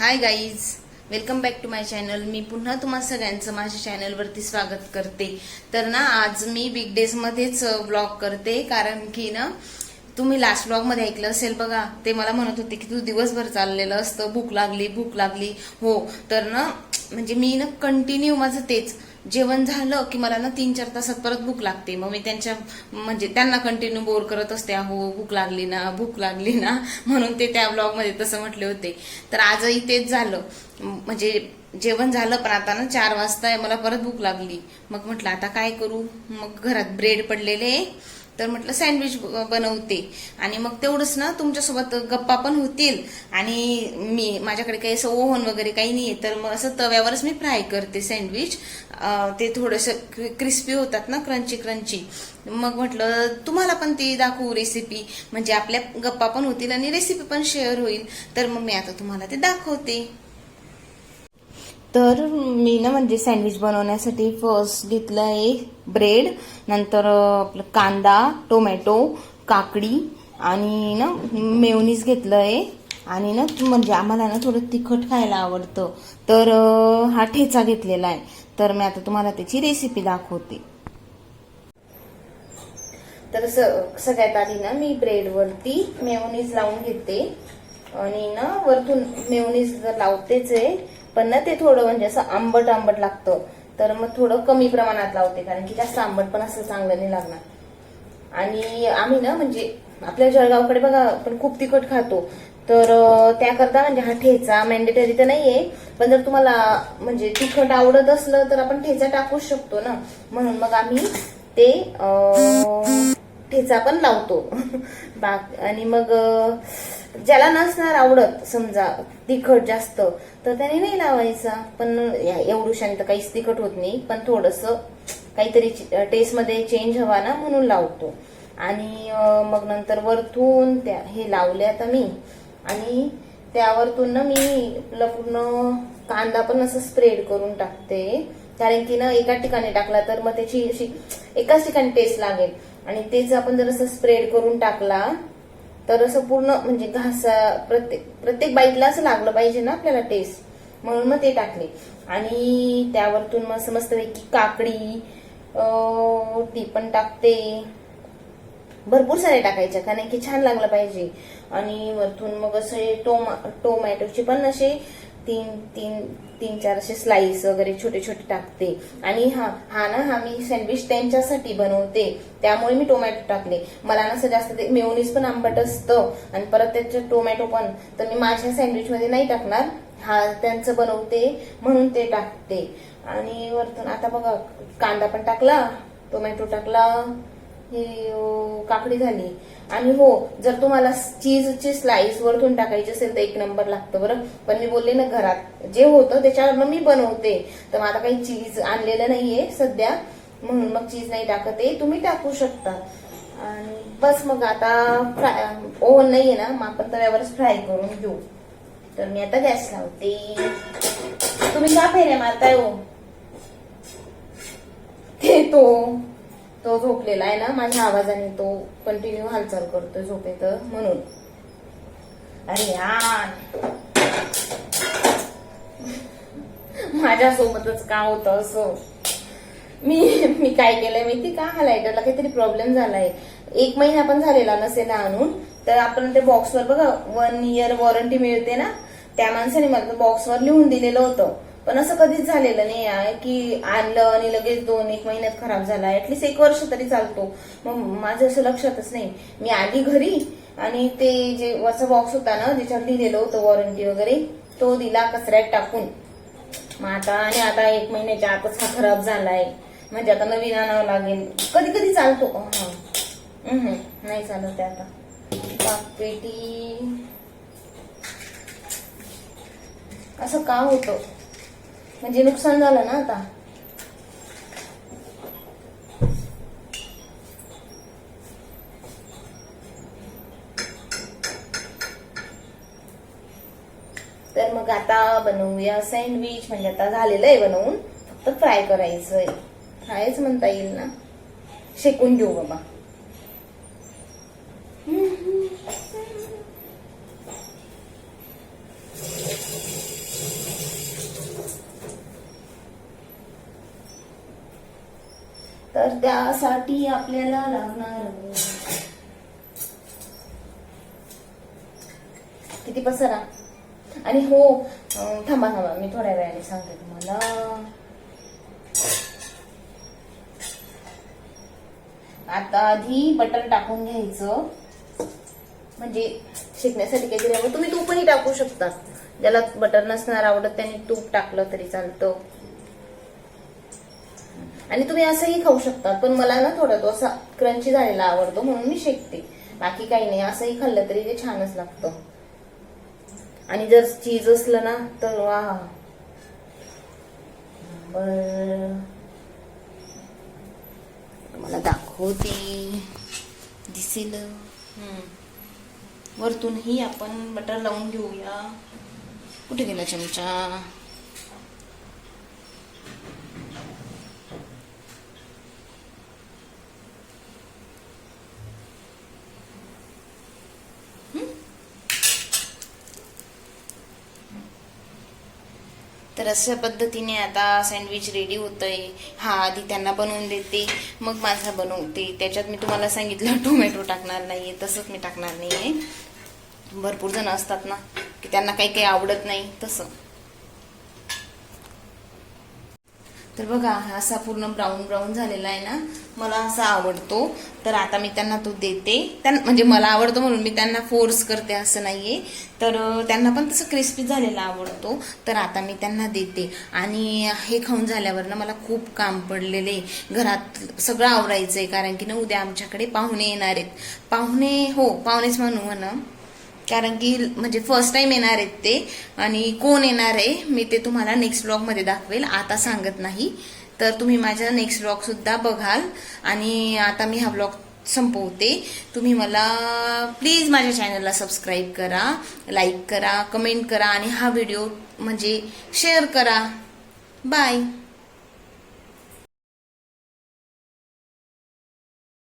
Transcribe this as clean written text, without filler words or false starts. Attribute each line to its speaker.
Speaker 1: High guys, welcome back to my channel. मी पुन्हा तुम्हा सगळ्यांचं माझ्या चॅनलवरती स्वागत करते. तर ना आज मी बिग डेज मध्येच ब्लॉग करते, कारण की ना तुम्ही लास्ट ब्लॉग मध्ये ऐकलं असेल बघा, ते मला म्हणत होते की तू दिवसभर चाललेलं असतं, भूक लागली भूक लागली. हो, तर ना म्हणजे मी ना कंटिन्यू माझं तेच, जेवण झालं की मला ना 3-4 तासात परत भूक लागते. मग मी त्यांना कंटिन्यू बोर करत असते, हो भूक लागली ना भूक लागली ना, म्हणून ते त्या ब्लॉग मध्ये तसं म्हटले होते. तर आजही तेच झालं. म्हणजे जेवण झालं पण आता ना 4 वाजता मला परत भूक लागली. मग म्हटलं आता काय करू, मग घरात ब्रेड पडलेले, तर म्हटलं सँडविच बनवते. आणि मग तेवढंच ना तुमच्यासोबत गप्पा पण होतील. आणि माझ्याकडे काही असं ओव्हन वगैरे काही नाहीये, तर मग असं तव्यावरच मी फ्राय करते सँडविच. ते थोडंसं क्रिस्पी होतात ना, क्रंची क्रंची. मग म्हटलं तुम्हाला पण ती दाखवू रेसिपी, म्हणजे आपल्या गप्पा पण होतील आणि रेसिपी पण शेअर होईल. तर मग मी आता तुम्हाला ते दाखवते. तर मी ना म्हणजे सँडविच बनवण्यासाठी फर्स्ट घेतलं आहे ब्रेड, नंतर आपलं कांदा, टोमॅटो, काकडी आणि ना मेयोनीज घेतलं आहे. आणि ना म्हणजे आम्हाला ना थोडं तिखट खायला आवडतं, तर हा ठेचा घेतलेला आहे. तर मी आता तुम्हाला त्याची रेसिपी दाखवते. तर सगळ्यात आधी ना मी ब्रेडवरती मेयोनीज लावून घेते. आणि ना वरतून मेयोनीज लावतेच आहे, पण ना ते थोडं म्हणजे असं आंबट आंबट लागतं, तर मग थोडं कमी प्रमाणात लावते, कारण की जास्त आंबट पण असं चांगलं नाही लागणार. आणि आम्ही ना म्हणजे आपल्या जळगावकडे बघा आपण खूप तिखट खातो, तर त्याकरता म्हणजे हा ठेचा मॅन्डेटरी तर नाहीये, पण जर तुम्हाला म्हणजे तिखट आवडत असलं तर आपण ठेचा टाकूच शकतो ना. म्हणून मग आम्ही ते ठेचा पण लावतो. आणि मग ज्याला नसणार आवडत समजा तिखट जास्त, तर त्याने नाही लावायचा. पण एवढूशाने तर काहीच तिखट होत नाही, पण थोडस काहीतरी टेस्ट मध्ये चेंज हवा ना, म्हणून लावतो. आणि मग नंतर वरतून हे लावले आता मी, आणि त्यावरतून ना मी पूर्ण कांदा पण असं स्प्रेड करून टाकते, कारण की ना एका ठिकाणी टाकला तर मग त्याची अशी एकाच ठिकाणी टेस्ट लागेल. आणि तेच आपण जर असं स्प्रेड करून टाकला तर असं पूर्ण म्हणजे प्रत्येक बाईटला असं लागलं पाहिजे ना आपल्याला टेस्ट, म्हणून मग ते टाकले. आणि त्यावरतून मग मस्तपैकी काकडी ती पण टाकते. भरपूर सारे टाकायचे, कारण की छान लागलं पाहिजे. आणि वरतून मग असे टोमॅटोचे पण असे 3-4 असे स्लाइस वगैरे छोटे छोटे टाकते. आणि हा मी सँडविच त्यांच्यासाठी बनवते, त्यामुळे मी टोमॅटो टाकले. मला ना जास्त ते मेयोनीज पण आंबट असतं आणि परत त्याच्यात टोमॅटो पण, तर मी माझ्या सँडविच मध्ये नाही टाकणार, हा त्यांचं बनवते म्हणून ते टाकते. आणि वरतून आता बघा कांदा पण टाकला, टोमॅटो टाकला, ही काकडी झाली. आणि हो, जर तुम्हाला चीजची स्लाइस वरतून टाकायची असेल तर एक नंबर लागतं बरं. पण मी बोलले ना घरात जे होतं त्याच्यावर मी बनवते, तर मग आता काही चीज आणलेलं नाहीये सध्या, म्हणून मग चीज नाही टाकते, तुम्ही टाकू शकता. आणि बस मग आता ओव्हन नाहीये ना, मग आपण तव्यावरच फ्राय करून घेऊ. तर मी आता गॅस लावते. तुम्ही का फेऱ्या मारताय हो? ते तो झोपलेला आहे ना, माझ्या आवाजाने तो कंटिन्यू हालचाल करतोय झोपेत, म्हणून. अरे यार, माझ्यासोबतच का होतं असं. मी काय केलंय माहिती का, हा लायटरला काहीतरी प्रॉब्लेम झालाय. 1 महिना पण झालेला नसेल ना आणून, तर आपण ते बॉक्सवर बघा 1 year वॉरंटी मिळते ना, त्या माणसाने मला बॉक्सवर लिहून दिलेलं होतं. पण असं कधीच झालेलं नाही आहे की आणलं आणि लगेच 2-1 महिन्यात खराब झाला. ऍटलीस्ट 1 वर्ष तरी चालतो. मग माझं असं लक्षातच नाही. मी आली घरी आणि ते जे वरचा बॉक्स होता ना ज्याच्यावर लिहिलेलं होतं वॉरंटी वगैरे, तो दिला कचऱ्यात टाकून. मग आता 1 महिन्याच्या आतच हा खराब झालाय, म्हणजे आता नवीन आणावं लागेल. कधी कधी चालतो, नाही चालत आहे आता. पाकपेटी असं का होतं, म्हणजे नुकसान झालं ना आता. तर मग आता बनवूया सँडविच. म्हणजे आता झालेलं आहे बनवून, फक्त फ्राय करायचंय. फ्रायच म्हणता येईल ना, शेकून घेऊ बाबा. तर त्यासाठी आपल्याला लागणार किती पसारा. आणि हो थांबा थांबा, मी थोड्या वेळाने सांगते तुम्हाला. आता आधी बटर टाकून घ्यायचं, म्हणजे शिकण्यासाठी काही दिल्यामुळे तुम्ही तूपही टाकू शकता. ज्याला बटर नसणार आवडत त्यांनी तूप टाकलं तरी चालतं. आणि तुम्ही असंही खाऊ शकता, पण मला ना थोडा तो असा क्रंची झालेला आवडतो म्हणून मी शेकते. बाकी काही नाही, असंही खाल्लं तरी ते छानच लागतं. आणि जर चीज असलं ना तर वा. बर तुम्हाला दाखवते, दिसेल. वरतूनही आपण बटर लावून घेऊया. कुठे गेला चमचा. तर अशा पद्धतीने आता सँडविच रेडी होतंय. हा आधी त्यांना बनवून देते, मग माझा बनवते. त्याच्यात मी तुम्हाला सांगितलं टोमॅटो टाकणार नाहीये, तसंच मी टाकणार नाहीये. भरपूर जण असतात ना की त्यांना काही काही आवडत नाही तसं. तर बघा असा पूर्ण ब्राऊन ब्राऊन झालेला आहे ना, मला असा आवडतो. तर आता मी त्यांना तो देते. म्हणजे मला आवडतो म्हणून मी त्यांना फोर्स करते असं नाहीये. तर त्यांना पण तसं क्रिस्पी झालेला आवडतो. तर आता मी त्यांना देते. आणि हे खाऊन झाल्यावर ना मला खूप काम पडलेले, घरात सगळं आवरायचंय. कारण की ना उद्या आमच्याकडे पाहुणे येणार आहेत. पाहुणेच म्हणा, कारण की म्हणजे फर्स्ट टाइम येणार आहेत ते. आणि कोण येणार आहे मी ते तुम्हाला नेक्स्ट व्लॉग मध्ये दाखवेल, आता सांगत नाही. तर तुम्ही माझा नेक्स्ट व्लॉग सुद्धा बघाल. आणि आता मी हा व्लॉग संपवते. तुम्ही मला प्लीज माझ्या चॅनलला सबस्क्राईब करा, लाईक करा, कमेंट करा आणि हा व्हिडिओ म्हणजे शेअर करा. बाय.